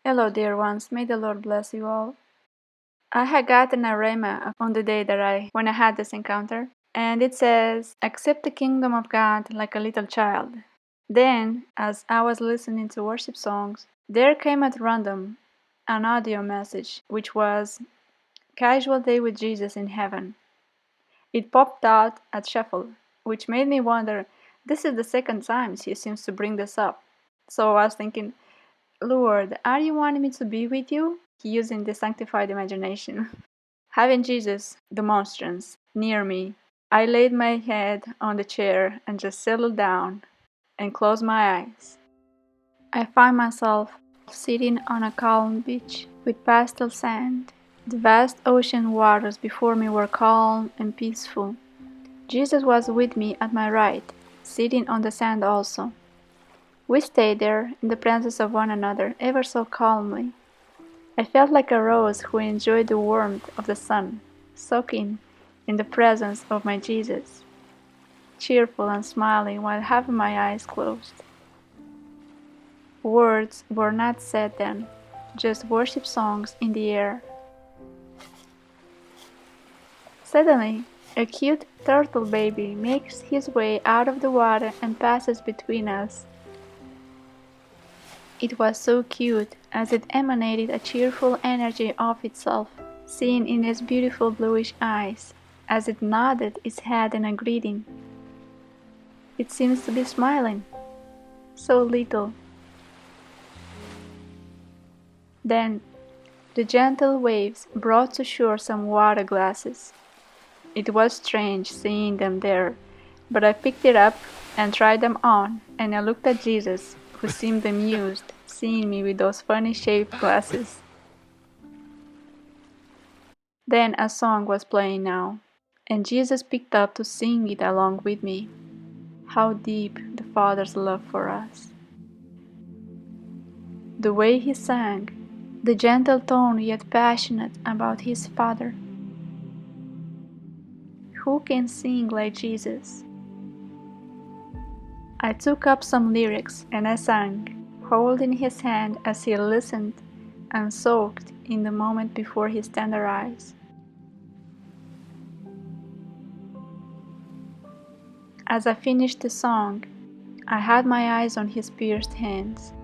Hello, dear ones. May the Lord bless you all. I had gotten a Rhema on the day when I had this encounter, and it says, "Accept the kingdom of God like a little child." Then, as I was listening to worship songs, there came at random an audio message, which was "Casual Day with Jesus in Heaven." It popped out at Cheerful, which made me wonder, this is the second time he seems to bring this up. So I was thinking, Lord, are you wanting me to be with you? Using the sanctified imagination. Having Jesus, the Monstrance, near me, I laid my head on the chair and just settled down and closed my eyes. I find myself sitting on a calm beach with pastel sand. The vast ocean waters before me were calm and peaceful. Jesus was with me at my right, sitting on the sand also. We stayed there in the presence of one another ever so calmly. I felt like a rose who enjoyed the warmth of the sun, soaking in the presence of my Jesus, cheerful and smiling while having my eyes closed. Words were not said then, just worship songs in the air. Suddenly, a cute turtle baby makes his way out of the water and passes between us. It was so cute, as it emanated a cheerful energy of itself, seen in its beautiful bluish eyes, as it nodded its head in a greeting. It seems to be smiling, so little. Then, the gentle waves brought to shore some water glasses. It was strange seeing them there, but I picked it up and tried them on, and I looked at Jesus, who seemed amused, seeing me with those funny-shaped glasses. Then a song was playing now, and Jesus picked up to sing it along with me. How deep the Father's love for us. The way he sang, the gentle tone yet passionate about his Father. Who can sing like Jesus? I took up some lyrics and I sang, holding his hand as he listened and soaked in the moment before his tender eyes. As I finished the song, I had my eyes on his pierced hands.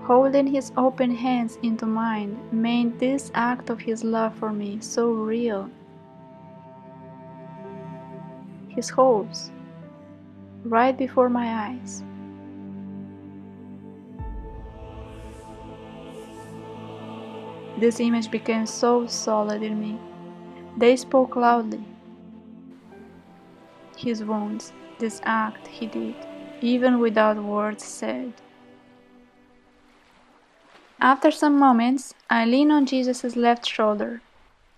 Holding his open hands into mine made this act of his love for me so real. His hopes, right before my eyes. This image became so solid in me. They spoke loudly. His wounds, this act he did, even without words said. After some moments, I leaned on Jesus' left shoulder.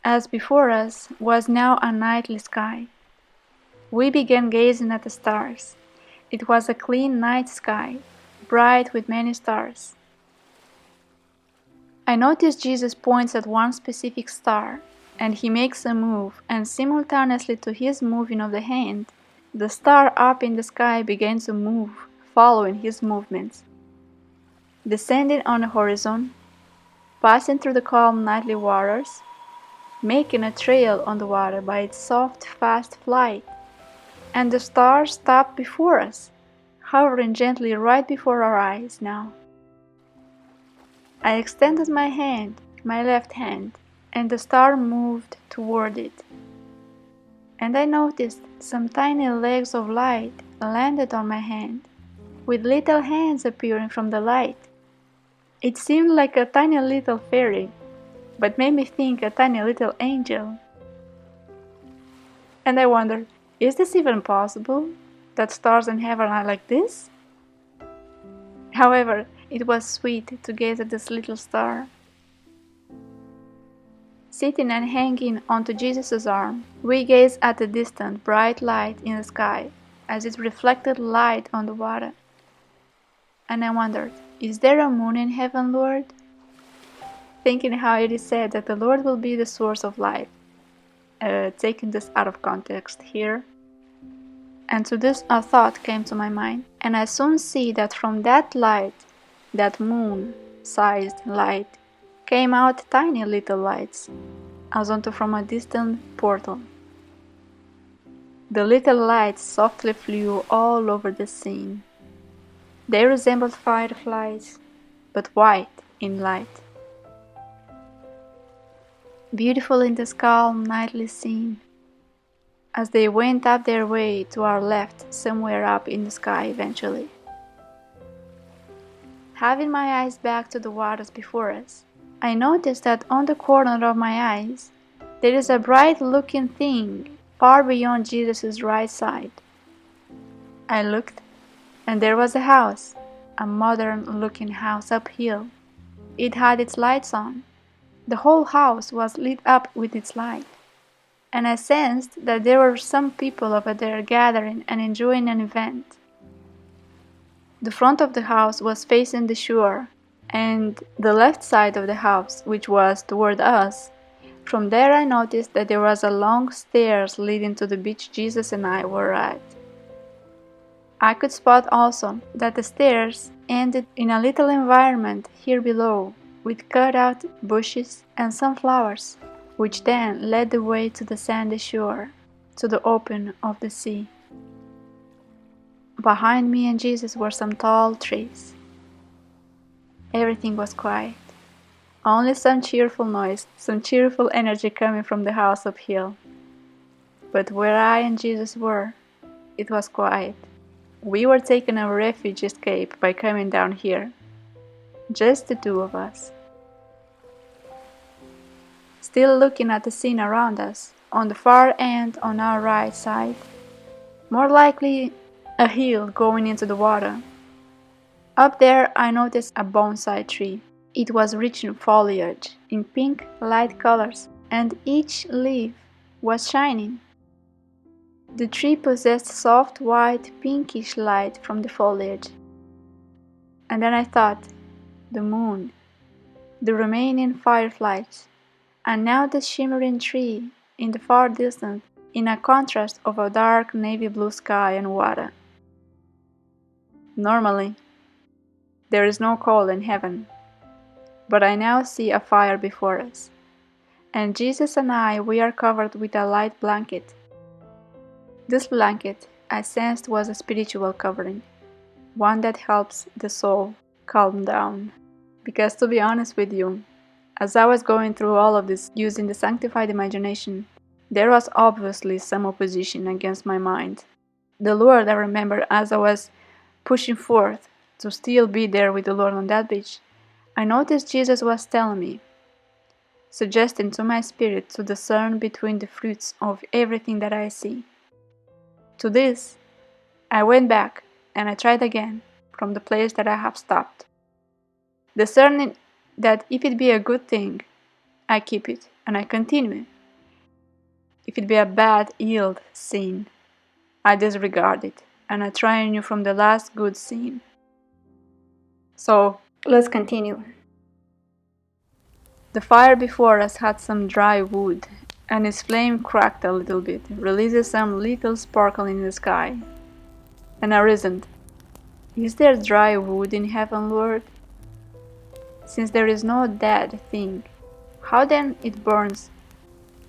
As before us was now a nightly sky. We began gazing at the stars. It was a clean night sky, bright with many stars. I noticed Jesus points at one specific star, and he makes a move, and simultaneously to his moving of the hand, the star up in the sky began to move, following his movements. Descending on the horizon, passing through the calm nightly waters, making a trail on the water by its soft, fast flight. And the star stopped before us, hovering gently right before our eyes now. I extended my hand, my left hand, and the star moved toward it. And I noticed some tiny legs of light landed on my hand, with little hands appearing from the light. It seemed like a tiny little fairy, but made me think a tiny little angel. And I wondered, is this even possible, that stars in heaven are like this? However, it was sweet to gaze at this little star. Sitting and hanging onto Jesus' arm, we gazed at the distant, bright light in the sky, as it reflected light on the water. And I wondered, is there a moon in heaven, Lord? Thinking how it is said that the Lord will be the source of life. Taking this out of context here. And to this a thought came to my mind, and I soon see that from that light That moon-sized light came out tiny little lights, as onto from a distant portal. The little lights softly flew all over the scene. They resembled fireflies, but white in light. Beautiful in this calm nightly scene, as they went up their way to our left, somewhere up in the sky eventually. Having my eyes back to the waters before us, I noticed that on the corner of my eyes, there is a bright-looking thing far beyond Jesus' right side. I looked, and there was a house, a modern-looking house uphill. It had its lights on. The whole house was lit up with its light, and I sensed that there were some people over there gathering and enjoying an event. The front of the house was facing the shore, and the left side of the house, which was toward us, from there I noticed that there was a long stairs leading to the beach Jesus and I were at. I could spot also that the stairs ended in a little environment here below, with cut-out bushes and some flowers, which then led the way to the sandy shore, to the open of the sea. Behind me and Jesus were some tall trees. Everything was quiet. Only some cheerful noise, some cheerful energy coming from the house uphill. But where I and Jesus were, it was quiet. We were taking a refuge escape by coming down here. Just the two of us. Still looking at the scene around us, on the far end on our right side, more likely a hill going into the water. Up there I noticed a bonsai tree. It was rich in foliage, in pink light colors, and each leaf was shining. The tree possessed soft white pinkish light from the foliage. And then I thought, the moon, the remaining fireflies, and now the shimmering tree in the far distance in a contrast of a dark navy blue sky and water. Normally, there is no cold in heaven, but I now see a fire before us, and Jesus and I, we are covered with a light blanket. This blanket, I sensed, was a spiritual covering, one that helps the soul calm down. Because to be honest with you, as I was going through all of this using the sanctified imagination, there was obviously some opposition against my mind. The Lord, I remember, as I was pushing forth to still be there with the Lord on that beach, I noticed Jesus was telling me, suggesting to my spirit to discern between the fruits of everything that I see. To this, I went back and I tried again from the place that I have stopped, discerning that if it be a good thing, I keep it and I continue. If it be a bad, ill sin, I disregard it and I try anew from the last good sin. So, let's continue. The fire before us had some dry wood, and its flame cracked a little bit, releasing some little sparkle in the sky. And I reasoned, is there dry wood in heaven, Lord? Since there is no dead thing, how then it burns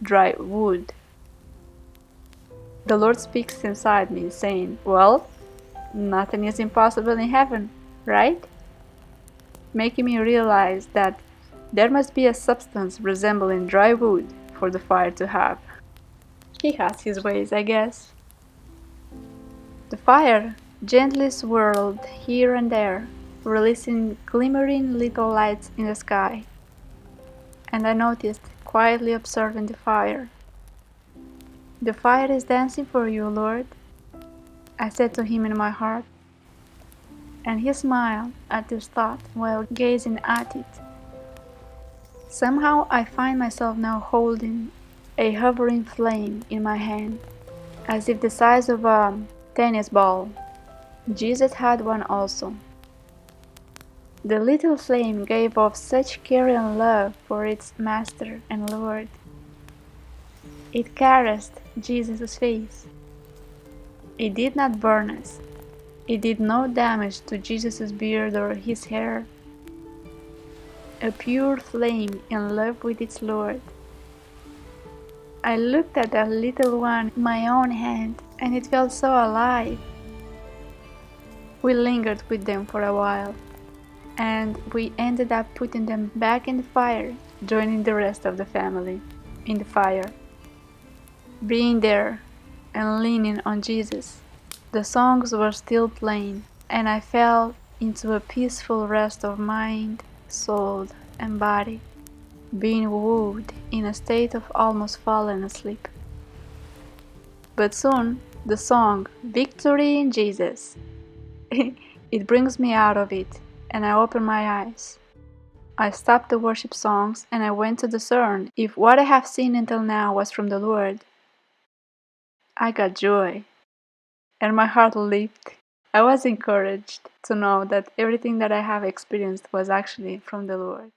dry wood? The Lord speaks inside me, saying, well, nothing is impossible in heaven, right? Making me realize that there must be a substance resembling dry wood for the fire to have. He has his ways, I guess. The fire gently swirled here and there, releasing glimmering little lights in the sky. And I noticed, quietly observing the fire. The fire is dancing for you, Lord, I said to him in my heart. And he smiled at this thought while gazing at it. Somehow I find myself now holding a hovering flame in my hand, as if the size of a tennis ball. Jesus had one also. The little flame gave off such care and love for its master and Lord. It caressed Jesus' face. It did not burn us. It did no damage to Jesus' beard or his hair a pure flame in love with its Lord. I looked at that little one in my own hand, and it felt so alive. We lingered with them for a while, and we ended up putting them back in the fire, joining the rest of the family in the fire. Being there and leaning on Jesus, the songs were still playing, and I fell into a peaceful rest of mind, soul, and body, being wooed in a state of almost falling asleep. But soon, the song, Victory in Jesus, it brings me out of it, and I open my eyes. I stopped the worship songs and I went to discern if what I have seen until now was from the Lord. I got joy, and my heart leaped. I was encouraged to know that everything that I have experienced was actually from the Lord.